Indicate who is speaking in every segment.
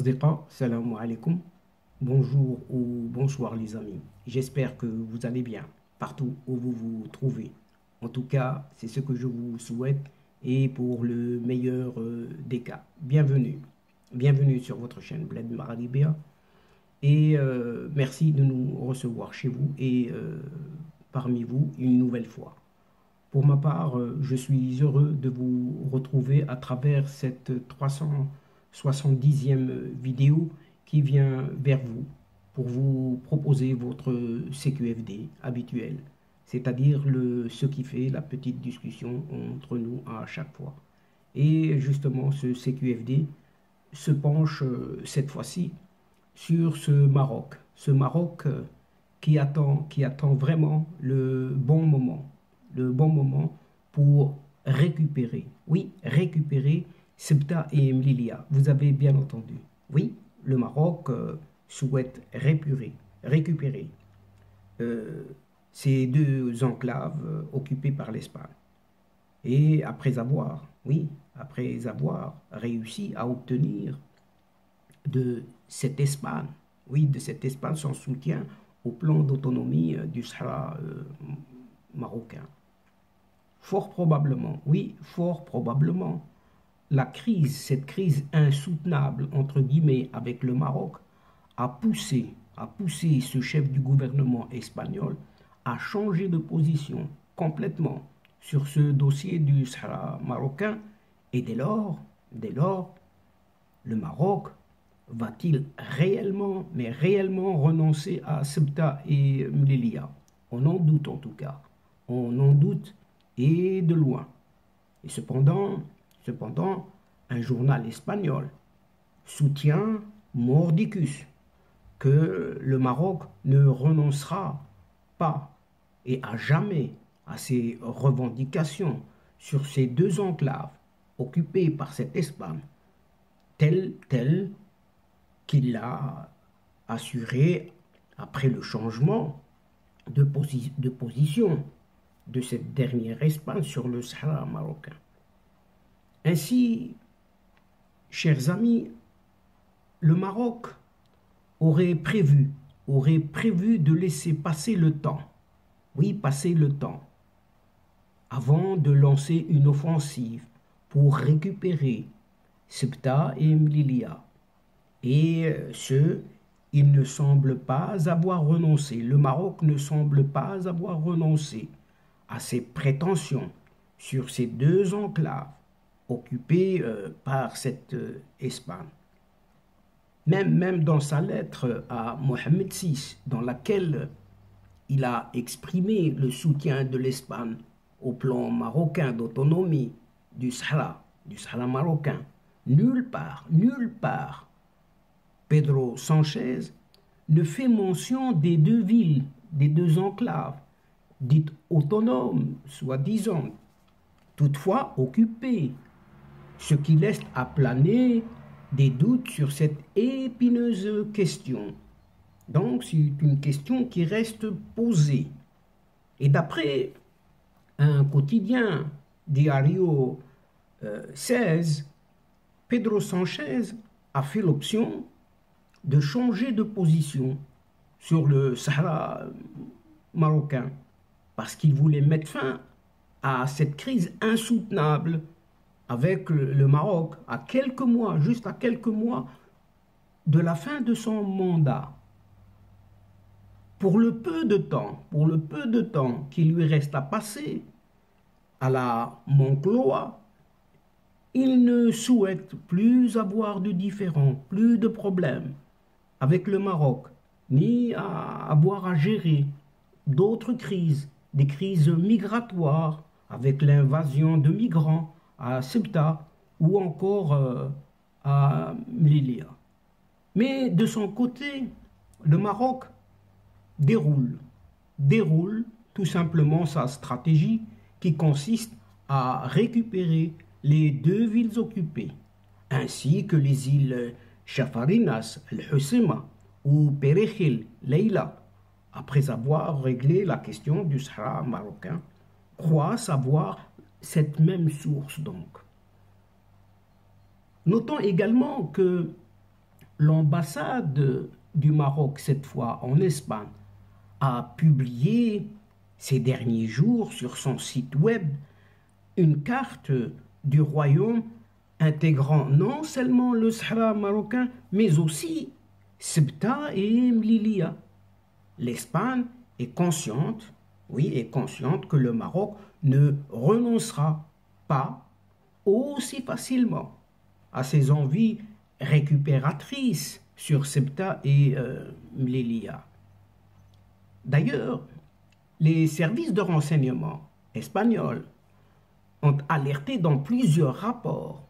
Speaker 1: Asdiqa, salam alaikum. Bonjour ou bonsoir les amis. J'espère que vous allez bien partout où vous vous trouvez. En tout cas, c'est ce que je vous souhaite et pour le meilleur des cas. Bienvenue. Bienvenue sur votre chaîne Bled Maralibia et merci de nous recevoir chez vous et parmi vous une nouvelle fois. Pour ma part, je suis heureux de vous retrouver à travers cette 370e vidéo qui vient vers vous pour vous proposer votre CQFD habituel, c'est-à-dire ce qui fait la petite discussion entre nous à chaque fois. Et justement, ce CQFD se penche cette fois-ci sur ce Maroc qui attend vraiment le bon moment pour récupérer, oui, récupérer Ceuta et Melilla. Vous avez bien entendu. Oui, le Maroc souhaite récupérer ces deux enclaves occupées par l'Espagne. Et après avoir réussi à obtenir de cette Espagne, son soutien au plan d'autonomie du Sahara marocain. Fort probablement, cette crise insoutenable, entre guillemets, avec le Maroc, a poussé ce chef du gouvernement espagnol à changer de position complètement sur ce dossier du Sahara marocain. Et dès lors, le Maroc va-t-il réellement renoncer à Ceuta et Melilla? On en doute en tout cas. On en doute et de loin. Et cependant, un journal espagnol soutient mordicus que le Maroc ne renoncera pas et à jamais à ses revendications sur ces deux enclaves occupées par cette Espagne, telles qu'il l'a assuré après le changement de position de cette dernière Espagne sur le Sahara marocain. Ainsi, chers amis, le Maroc aurait prévu de laisser passer le temps, avant de lancer une offensive pour récupérer Ceuta et Melilla. Et il ne semble pas avoir renoncé, le Maroc ne semble pas avoir renoncé à ses prétentions sur ces deux enclaves occupées par cette Espagne. Même dans sa lettre à Mohamed VI, dans laquelle il a exprimé le soutien de l'Espagne au plan marocain d'autonomie du Sahara marocain, nulle part, Pedro Sánchez ne fait mention des deux villes, des deux enclaves, dites autonomes, soi-disant, toutefois occupées, ce qui laisse à planer des doutes sur cette épineuse question. Donc, c'est une question qui reste posée. Et d'après un quotidien, Diario 16, Pedro Sánchez a fait l'option de changer de position sur le Sahara marocain parce qu'il voulait mettre fin à cette crise insoutenable avec le Maroc juste à quelques mois de la fin de son mandat. Pour le peu de temps qu'il lui reste à passer à la Moncloa, il ne souhaite plus avoir de différends, plus de problèmes avec le Maroc, ni à avoir à gérer d'autres crises, des crises migratoires avec l'invasion de migrants à Ceuta ou encore à Melilla. Mais de son côté, le Maroc déroule tout simplement sa stratégie qui consiste à récupérer les deux villes occupées, ainsi que les îles Chafarinas, El-Hoceima ou Perejil, Leila, après avoir réglé la question du Sahara marocain, croit savoir cette même source donc. Notons également que l'ambassade du Maroc, cette fois en Espagne, a publié ces derniers jours sur son site web une carte du royaume intégrant non seulement le Sahara marocain, mais aussi Ceuta et Melilla. L'Espagne est consciente, oui, est consciente que le Maroc ne renoncera pas aussi facilement à ses envies récupératrices sur Ceuta et Melilla. D'ailleurs, les services de renseignement espagnols ont alerté dans plusieurs rapports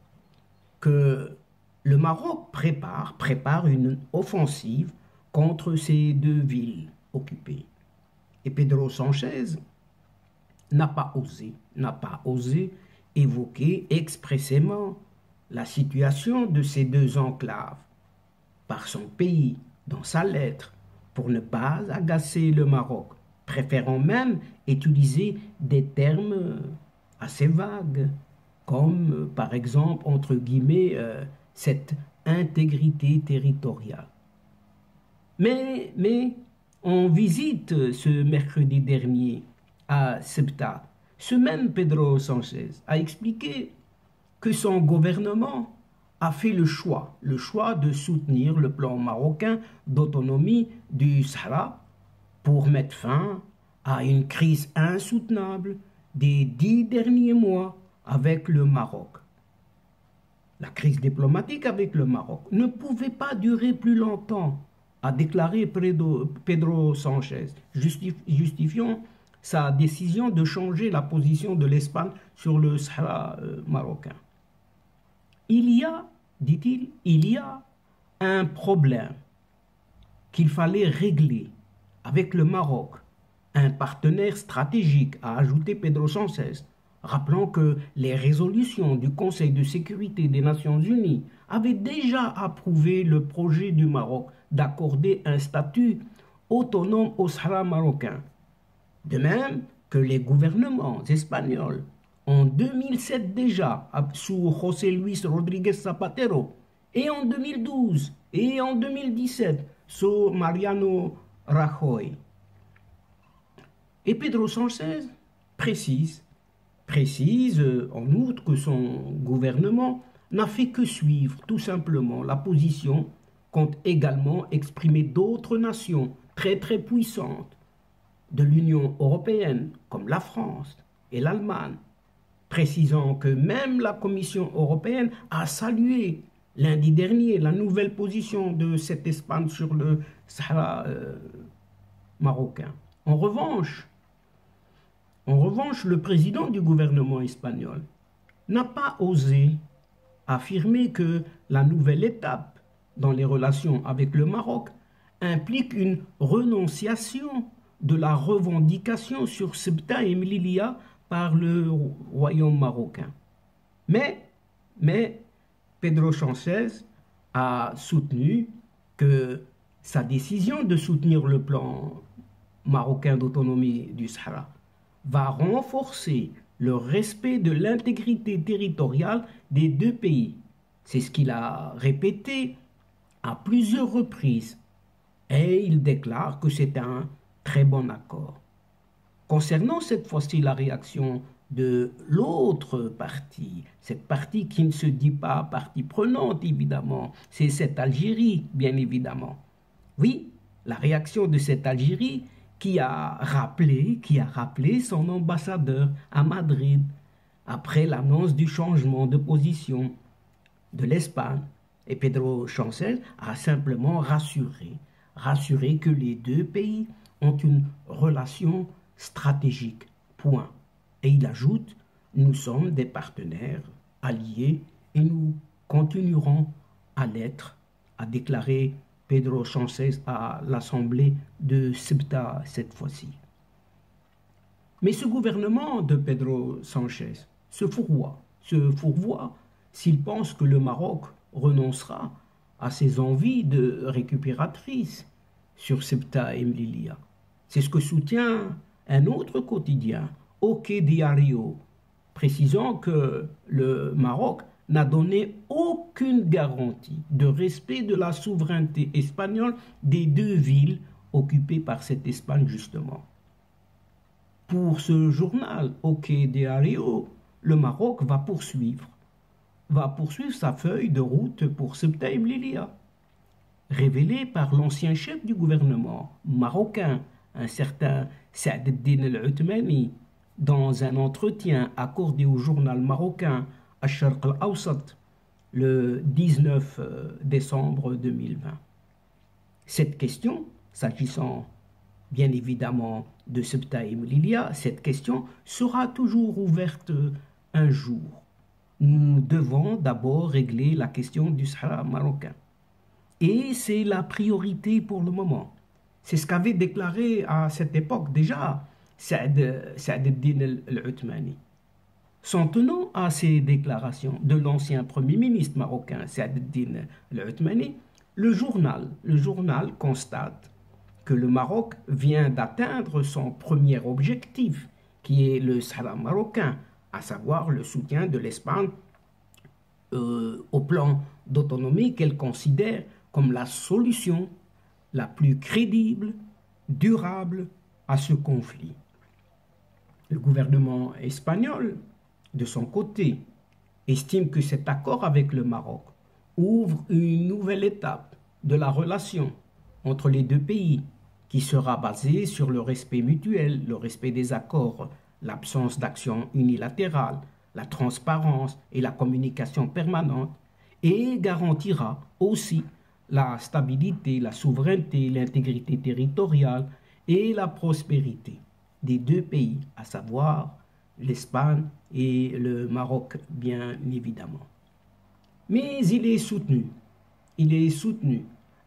Speaker 1: que le Maroc prépare une offensive contre ces deux villes occupées. Et Pedro Sánchez n'a pas osé évoquer expressément la situation de ces deux enclaves par son pays dans sa lettre pour ne pas agacer le Maroc, préférant même utiliser des termes assez vagues, comme par exemple, entre guillemets, cette intégrité territoriale. Mais en visite ce mercredi dernier à Ceuta, ce même Pedro Sánchez a expliqué que son gouvernement a fait le choix de soutenir le plan marocain d'autonomie du Sahara pour mettre fin à une crise insoutenable des 10 derniers mois avec le Maroc. La crise diplomatique avec le Maroc ne pouvait pas durer plus longtemps, a déclaré Pedro Sánchez, justifiant sa décision de changer la position de l'Espagne sur le Sahara marocain. Dit-il, il y a un problème qu'il fallait régler avec le Maroc, un partenaire stratégique, a ajouté Pedro Sánchez, rappelant que les résolutions du Conseil de sécurité des Nations Unies avaient déjà approuvé le projet du Maroc d'accorder un statut autonome au Sahara marocain. De même que les gouvernements espagnols, en 2007 déjà, sous José Luis Rodríguez Zapatero, et en 2012 et en 2017, sous Mariano Rajoy. Et Pedro Sánchez précise en outre que son gouvernement n'a fait que suivre tout simplement la position qu'ont également exprimé d'autres nations très puissantes de l'Union européenne, comme la France et l'Allemagne, précisant que même la Commission européenne a salué lundi dernier la nouvelle position de cette Espagne sur le Sahara marocain. En revanche, le président du gouvernement espagnol n'a pas osé affirmer que la nouvelle étape dans les relations avec le Maroc implique une renonciation de la revendication sur Ceuta et Melilla par le royaume marocain. Mais Pedro Sánchez a soutenu que sa décision de soutenir le plan marocain d'autonomie du Sahara va renforcer le respect de l'intégrité territoriale des deux pays. C'est ce qu'il a répété à plusieurs reprises et il déclare que c'est un très bon accord. Concernant cette fois-ci la réaction de l'autre partie, cette partie qui ne se dit pas partie prenante évidemment, c'est cette Algérie bien évidemment. Oui, la réaction de cette Algérie qui a rappelé son ambassadeur à Madrid après l'annonce du changement de position de l'Espagne. Et Pedro Sánchez a simplement rassuré que les deux pays ont une relation stratégique. Point. Et il ajoute, nous sommes des partenaires alliés et nous continuerons à l'être, a déclaré Pedro Sánchez à l'Assemblée de Ceuta cette fois-ci. Mais ce gouvernement de Pedro Sánchez se fourvoie s'il pense que le Maroc renoncera à ses envies de récupératrice sur Ceuta et Melilla. C'est ce que soutient un autre quotidien, OK Diario, précisant que le Maroc n'a donné aucune garantie de respect de la souveraineté espagnole des deux villes occupées par cette Espagne justement. Pour ce journal, OK Diario, le Maroc va poursuivre sa feuille de route pour Ceuta et Melilla, révélée par l'ancien chef du gouvernement marocain, un certain Saad el-Din al-Othmani, dans un entretien accordé au journal marocain Al-Sharq al-Awsat le 19 décembre 2020. Cette question, s'agissant bien évidemment de Ceuta et Melilla, cette question sera toujours ouverte un jour. Nous devons d'abord régler la question du Sahara marocain. Et c'est la priorité pour le moment. C'est ce qu'avait déclaré à cette époque déjà Saad el-Din al-Othmani. S'en tenant à ces déclarations de l'ancien Premier ministre marocain Saad el-Din al-Othmani, le journal constate que le Maroc vient d'atteindre son premier objectif, qui est le Sahara marocain, à savoir le soutien de l'Espagne au plan d'autonomie qu'elle considère comme la solution la plus crédible, durable à ce conflit. Le gouvernement espagnol, de son côté, estime que cet accord avec le Maroc ouvre une nouvelle étape de la relation entre les deux pays qui sera basée sur le respect mutuel, le respect des accords, l'absence d'action unilatérale, la transparence et la communication permanente, et garantira aussi la stabilité, la souveraineté, l'intégrité territoriale et la prospérité des deux pays, à savoir l'Espagne et le Maroc, bien évidemment. Mais il est soutenu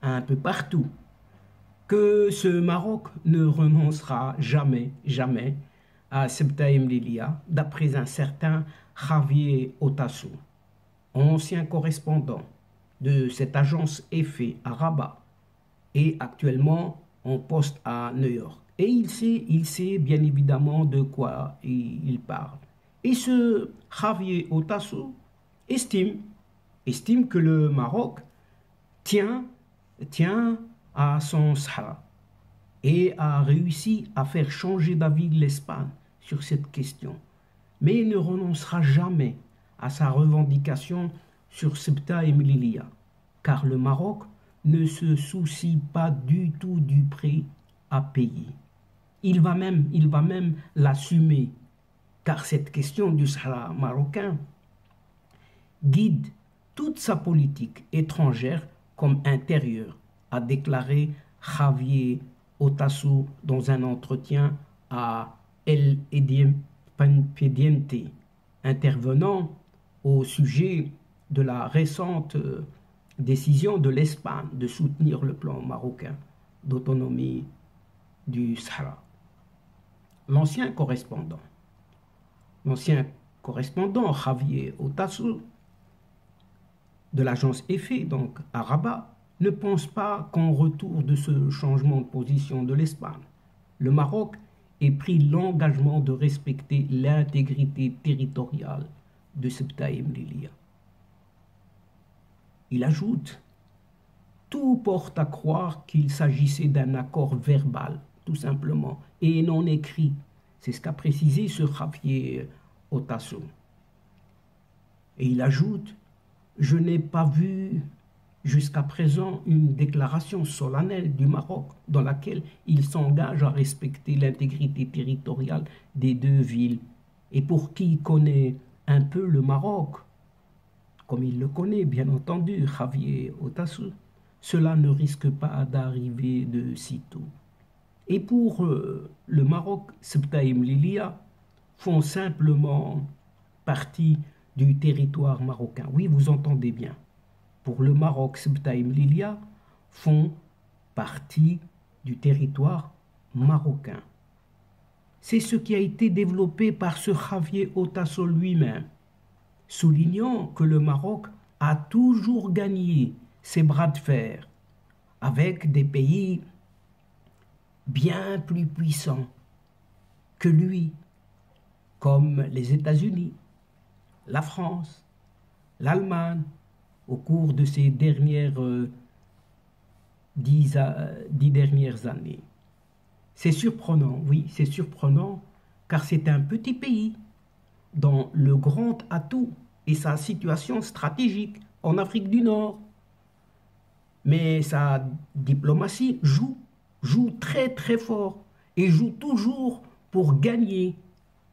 Speaker 1: un peu partout que ce Maroc ne renoncera jamais à Ceuta et Melilla, d'après un certain Javier Otasso, ancien correspondant de cette agence EFE à Rabat et actuellement en poste à New York. Et il sait bien évidemment de quoi il parle. Et ce Javier Otasso estime que le Maroc tient à son Sahara et a réussi à faire changer d'avis l'Espagne sur cette question, mais il ne renoncera jamais à sa revendication sur Ceuta et Melilla, car le Maroc ne se soucie pas du tout du prix à payer. Il va même l'assumer, car cette question du Sahara marocain guide toute sa politique étrangère comme intérieure, a déclaré Javier Otasso dans un entretien à El Independiente, intervenant au sujet de la récente décision de l'Espagne de soutenir le plan marocain d'autonomie du Sahara. L'ancien correspondant Javier Otasso de l'agence EFE, donc à Rabat, ne pense pas qu'en retour de ce changement de position de l'Espagne, le Maroc ait pris l'engagement de respecter l'intégrité territoriale de Ceuta et Melilla. Il ajoute: tout porte à croire qu'il s'agissait d'un accord verbal, tout simplement, et non écrit. C'est ce qu'a précisé ce Javier Otasso. Et il ajoute: je n'ai pas vu jusqu'à présent une déclaration solennelle du Maroc dans laquelle il s'engage à respecter l'intégrité territoriale des deux villes. Et pour qui connaît un peu le Maroc, comme il le connaît bien entendu, Javier Otasso, cela ne risque pas d'arriver de sitôt. Et pour le Maroc, Ceuta et Melilla font simplement partie du territoire marocain. Oui, vous entendez bien. Pour le Maroc, Ceuta et Melilla font partie du territoire marocain. C'est ce qui a été développé par ce Javier Otasso lui-même, soulignant que le Maroc a toujours gagné ses bras de fer avec des pays bien plus puissants que lui, comme les États-Unis, la France, l'Allemagne au cours de ces dernières 10 dernières années. C'est surprenant, oui, c'est surprenant, car c'est un petit pays dont le grand atout est sa situation stratégique en Afrique du Nord. Mais sa diplomatie joue très très fort et joue toujours pour gagner.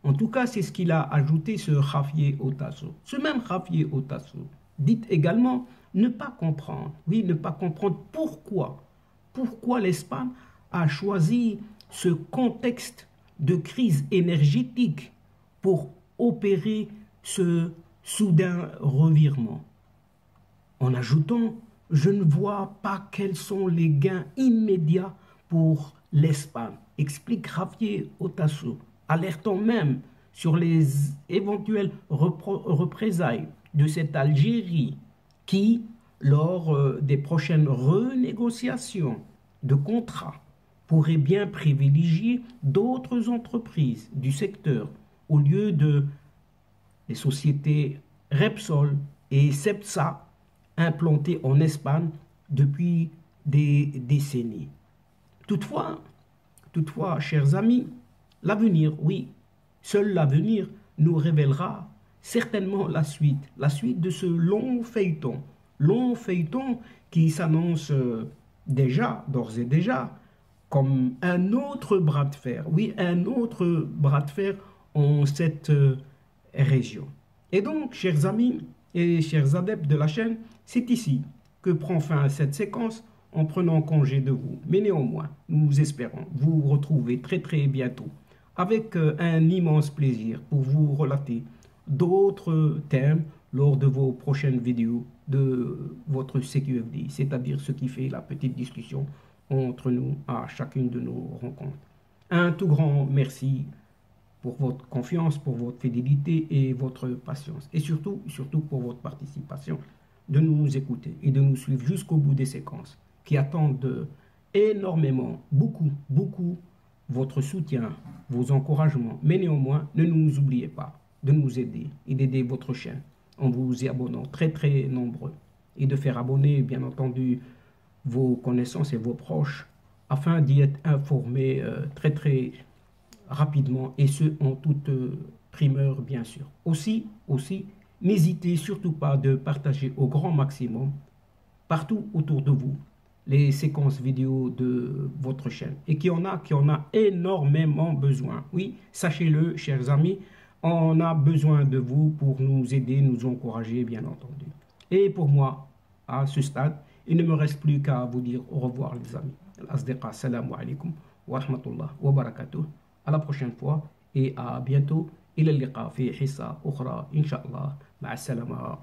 Speaker 1: En tout cas, c'est ce qu'il a ajouté ce Javier Otasso. Ce même Javier Otasso dit également ne pas comprendre, oui, ne pas comprendre pourquoi l'Espagne a choisi ce contexte de crise énergétique pour opérer ce soudain revirement. En ajoutant, je ne vois pas quels sont les gains immédiats pour l'Espagne, explique Javier Otasso, alertant même sur les éventuelles représailles de cette Algérie qui, lors des prochaines renégociations de contrats, pourrait bien privilégier d'autres entreprises du secteur au lieu de les sociétés Repsol et Cepsa implantées en Espagne depuis des décennies. Toutefois, chers amis, l'avenir, oui, seul l'avenir nous révélera certainement la suite de ce long feuilleton qui s'annonce d'ores et déjà, comme un autre bras de fer, oui, un autre bras de fer en cette région. Et donc, chers amis et chers adeptes de la chaîne, c'est ici que prend fin cette séquence en prenant congé de vous. Mais néanmoins, nous espérons vous retrouver très très bientôt avec un immense plaisir pour vous relater d'autres thèmes lors de vos prochaines vidéos de votre CQFD, c'est-à-dire ce qui fait la petite discussion entre nous à chacune de nos rencontres. Un tout grand merci pour votre confiance, pour votre fidélité et votre patience. Et surtout pour votre participation, de nous écouter et de nous suivre jusqu'au bout des séquences qui attendent énormément, beaucoup, votre soutien, vos encouragements. Mais néanmoins, ne nous oubliez pas de nous aider et d'aider votre chaîne en vous y abonnant très très nombreux et de faire abonner, bien entendu, vos connaissances et vos proches afin d'y être informés très très rapidement et ce en toute primeur bien sûr. Aussi, n'hésitez surtout pas de partager au grand maximum partout autour de vous les séquences vidéo de votre chaîne et qui en a énormément besoin. Oui, sachez-le, chers amis, on a besoin de vous pour nous aider, nous encourager, bien entendu. Et pour moi, à ce stade, il ne me reste plus qu'à vous dire au revoir, les amis. Al-Asdiqa, salam alaikum wa rahmatullah wa barakatuh. À la prochaine fois et à bientôt. إلى اللقاء في حصة أخرى إن شاء الله. مع السلامة.